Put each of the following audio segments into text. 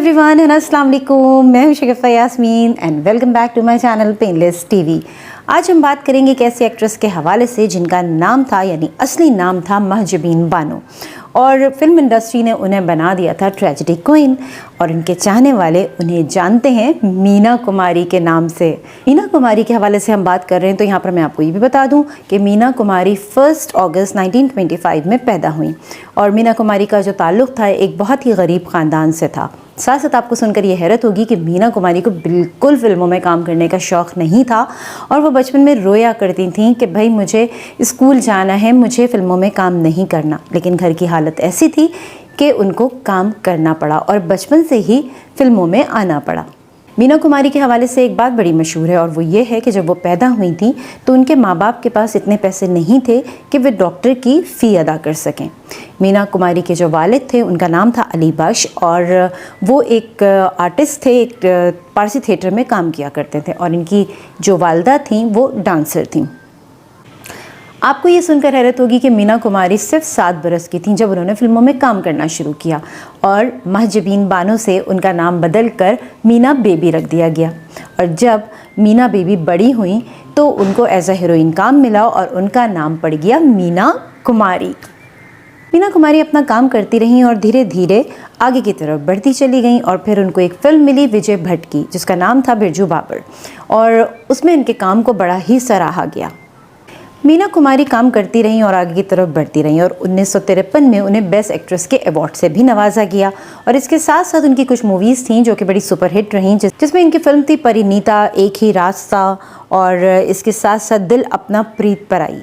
Everyone and अस्सलाम वालेकुम। मैं हूं Shagufta Yasmeen and welcome back to my channel painless TV. आज हम बात करेंगे एक ऐसी एक्ट्रेस के हवाले से जिनका नाम था यानी असली नाम था महजबीन बानो और फिल्म इंडस्ट्री ने उन्हें बना दिया था ट्रेजेडी क्वीन और उनके चाहने वाले उन्हें जानते हैं मीना कुमारी के नाम से। मीना कुमारी के हवाले से हम बात कर रहे हैं तो यहाँ पर मैं आपको ये भी बता दूँ कि मीना कुमारी 1 अगस्त 1925 में पैदा हुई और मीना कुमारी का जो ताल्लुक़ था एक बहुत ही गरीब ख़ानदान से था। साथ साथ आपको सुनकर ये हैरत होगी कि मीना कुमारी को बिल्कुल फिल्मों में काम करने का शौक़ नहीं था और वो बचपन में रोया करती थीं कि भाई मुझे स्कूल जाना है, मुझे फिल्मों में काम नहीं करना। लेकिन घर की हालत ऐसी थी कि उनको काम करना पड़ा और बचपन से ही फिल्मों में आना पड़ा। मीना कुमारी के हवाले से एक बात बड़ी मशहूर है और वो ये है कि जब वो पैदा हुई थी तो उनके माँ बाप के पास इतने पैसे नहीं थे कि वे डॉक्टर की फ़ी अदा कर सकें। मीना कुमारी के जो वालिद थे उनका नाम था अली बख्श और वो एक आर्टिस्ट थे, एक पारसी थिएटर में काम किया करते थे और इनकी जो वालदा थीं वो डांसर थीं। आपको ये सुनकर हैरत होगी कि मीना कुमारी सिर्फ 7 बरस की थीं जब उन्होंने फिल्मों में काम करना शुरू किया और महजबीन बानो से उनका नाम बदल कर मीना बेबी रख दिया गया। और जब मीना बेबी बड़ी हुई तो उनको एज अ हीरोइन काम मिला और उनका नाम पड़ गया मीना कुमारी। मीना कुमारी अपना काम करती रहीं और धीरे धीरे आगे की तरफ बढ़ती चली गईं और फिर उनको एक फ़िल्म मिली विजय भट्ट की जिसका नाम था बिरजू बाबर और उसमें इनके काम को बड़ा ही सराहा गया। मीना कुमारी काम करती रहीं और आगे की तरफ बढ़ती रहीं और 1953 में उन्हें बेस्ट एक्ट्रेस के अवार्ड से भी नवाजा गया और इसके साथ साथ उनकी कुछ मूवीज़ थीं जो कि बड़ी सुपरहिट रहीं जिसमें इनकी फ़िल्म थी परिणीता, एक ही रास्ता और इसके साथ साथ दिल अपना प्रीत पर आई।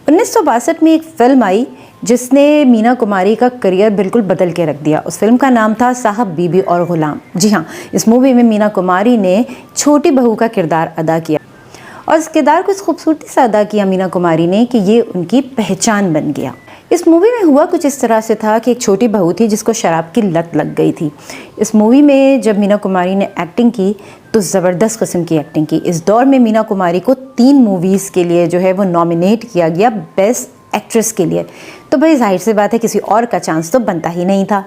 1962 में एक फ़िल्म आई जिसने मीना कुमारी का करियर बिल्कुल बदल के रख दिया। उस फिल्म का नाम था साहब बीबी और ग़ुलाम। जी हाँ, इस मूवी में मीना कुमारी ने छोटी बहू का किरदार अदा किया और इस किरदार को इस खूबसूरती से अदा किया मीना कुमारी ने कि ये उनकी पहचान बन गया। इस मूवी में हुआ कुछ इस तरह से था कि एक छोटी बहू थी जिसको शराब की लत लग गई थी। इस मूवी में जब मीना कुमारी ने एक्टिंग की तो ज़बरदस्त किस्म की एक्टिंग की। इस दौर में मीना कुमारी को 3 मूवीज़ के लिए जो है वो नॉमिनेट किया गया बेस्ट एक्ट्रेस के लिए। तो भाई जाहिर सी बात है किसी और का चांस तो बनता ही नहीं था।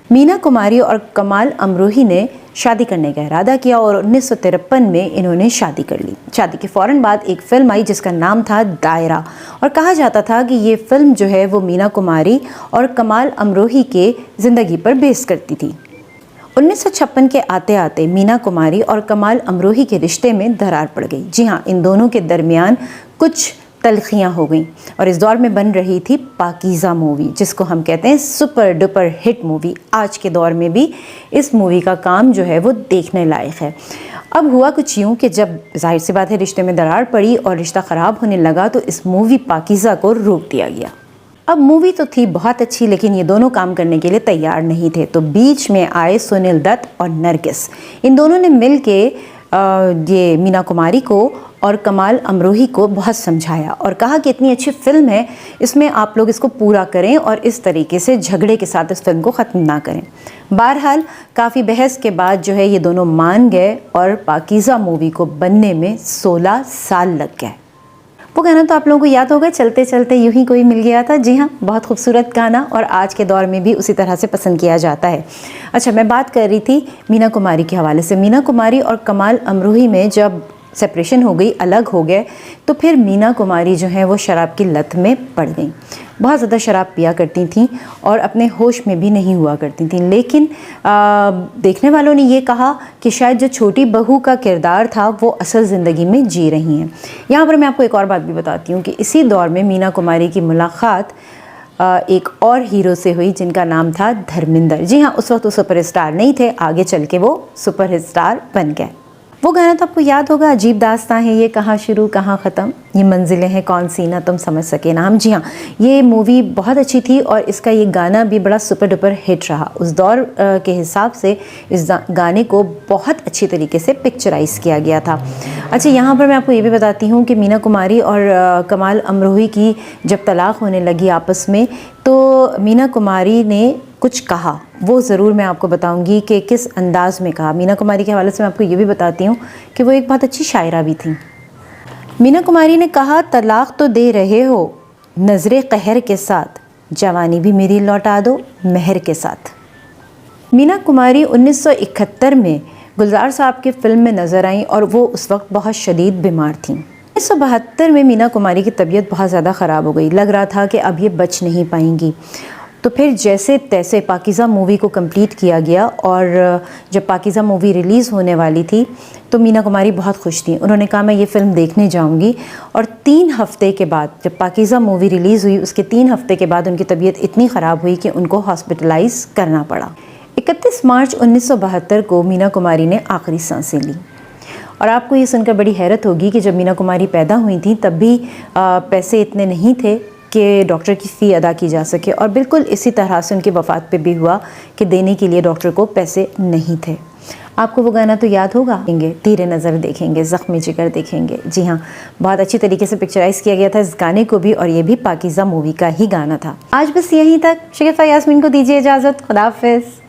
मीना कुमारी और कमाल अमरोही ने शादी करने का इरादा किया और 1953 में इन्होंने शादी कर ली। शादी के फ़ौरन बाद एक फ़िल्म आई जिसका नाम था दायरा और कहा जाता था कि ये फ़िल्म जो है वो मीना कुमारी और कमाल अमरोही के ज़िंदगी पर बेस करती थी। 1956 के आते आते मीना कुमारी और कमाल अमरोही के रिश्ते में दरार पड़ गई। जी हाँ, इन दोनों के दरमियान कुछ तलखियाँ हो गई और इस दौर में बन रही थी पाकीज़ा मूवी जिसको हम कहते हैं सुपर डुपर हिट मूवी। आज के दौर में भी इस मूवी का काम जो है वो देखने लायक है। अब हुआ कुछ यूँ कि जब जाहिर सी बात है रिश्ते में दरार पड़ी और रिश्ता ख़राब होने लगा तो इस मूवी पाकीज़ा को रोक दिया गया। अब मूवी तो थी बहुत अच्छी लेकिन ये दोनों काम करने के लिए तैयार नहीं थे तो बीच में आए सुनील दत्त और नरगिस। इन दोनों ने मिल के ये मीना कुमारी को और कमाल अमरोही को बहुत समझाया और कहा कि इतनी अच्छी फ़िल्म है, इसमें आप लोग इसको पूरा करें और इस तरीके से झगड़े के साथ इस फिल्म को ख़त्म ना करें। बहरहाल काफ़ी बहस के बाद जो है ये दोनों मान गए और पाकीज़ा मूवी को बनने में 16 साल लग गए। वो गाना तो आप लोगों को याद होगा, चलते चलते यूं ही कोई मिल गया था। जी हाँ, बहुत खूबसूरत गाना और आज के दौर में भी उसी तरह से पसंद किया जाता है। अच्छा, मैं बात कर रही थी मीना कुमारी के हवाले से। मीना कुमारी और कमाल अमरोही में जब सेपरेशन हो गई, अलग हो गए, तो फिर मीना कुमारी जो है वो शराब की लत में पड़ गई। बहुत ज़्यादा शराब पिया करती थीं और अपने होश में भी नहीं हुआ करती थीं। लेकिन देखने वालों ने ये कहा कि शायद जो छोटी बहू का किरदार था वो असल ज़िंदगी में जी रही हैं। यहाँ पर मैं आपको एक और बात भी बताती हूँ कि इसी दौर में मीना कुमारी की मुलाकात एक और हीरो से हुई जिनका नाम था धर्मेंद्र। जी हाँ, उस वक्त वो सुपरस्टार नहीं थे, आगे चल के वो सुपर स्टार बन गए। वो गाना तो आपको याद होगा, अजीब दास्तां है ये, कहाँ शुरू कहाँ ख़त्म, ये मंजिलें हैं कौन सी ना तुम समझ सके ना हम। जी हाँ, ये मूवी बहुत अच्छी थी और इसका ये गाना भी बड़ा सुपर डुपर हिट रहा। उस दौर के हिसाब से इस गाने को बहुत अच्छी तरीके से पिक्चराइज़ किया गया था। अच्छा, यहाँ पर मैं आपको ये भी बताती हूँ कि मीना कुमारी और कमाल अमरोही की जब तलाक़ होने लगी आपस में तो मीना कुमारी ने कुछ कहा, वो ज़रूर मैं आपको बताऊंगी कि किस अंदाज़ में कहा। मीना कुमारी के हवाले से मैं आपको ये भी बताती हूँ कि वो एक बहुत अच्छी शायरा भी थी। मीना कुमारी ने कहा, तलाक़ तो दे रहे हो नज़रे कहर के साथ, जवानी भी मेरी लौटा दो मेहर के साथ। मीना कुमारी 1971 में गुलजार साहब की फ़िल्म में नज़र आईं और वो उस वक्त बहुत शदीद बीमार थीं। 1972 में मीना कुमारी की तबीयत बहुत ज़्यादा ख़राब हो गई, लग रहा था कि अब ये बच नहीं पाएंगी। तो फिर जैसे तैसे पाकीज़ा मूवी को कंप्लीट किया गया और जब पाकीज़ा मूवी रिलीज़ होने वाली थी तो मीना कुमारी बहुत खुश थी। उन्होंने कहा मैं ये फ़िल्म देखने जाऊंगी, और 3 हफ़्ते के बाद जब पाकीज़ा मूवी रिलीज़ हुई उसके 3 हफ़्ते के बाद उनकी तबीयत इतनी ख़राब हुई कि उनको हॉस्पिटलाइज़ करना पड़ा। 31 मार्च 1972 को मीना कुमारी ने आखिरी सांसें ली। और आपको ये सुनकर बड़ी हैरत होगी कि जब मीना कुमारी पैदा हुई थी तब भी पैसे इतने नहीं थे कि डॉक्टर की फ़ी अदा की जा सके, और बिल्कुल इसी तरह से उनकी वफ़ात पे भी हुआ कि देने के लिए डॉक्टर को पैसे नहीं थे। आपको वो गाना तो याद होगा, तीरे नज़र देखेंगे, ज़ख्मी जिगर देखेंगे। जी हाँ, बहुत अच्छी तरीके से पिक्चराइज़ किया गया था इस गाने को भी, और ये भी पाकीज़ा मूवी का ही गाना था। आज बस यहीं तक। शगुफ्ता यास्मीन को दीजिए इजाज़त। खुदा हाफ़िज़।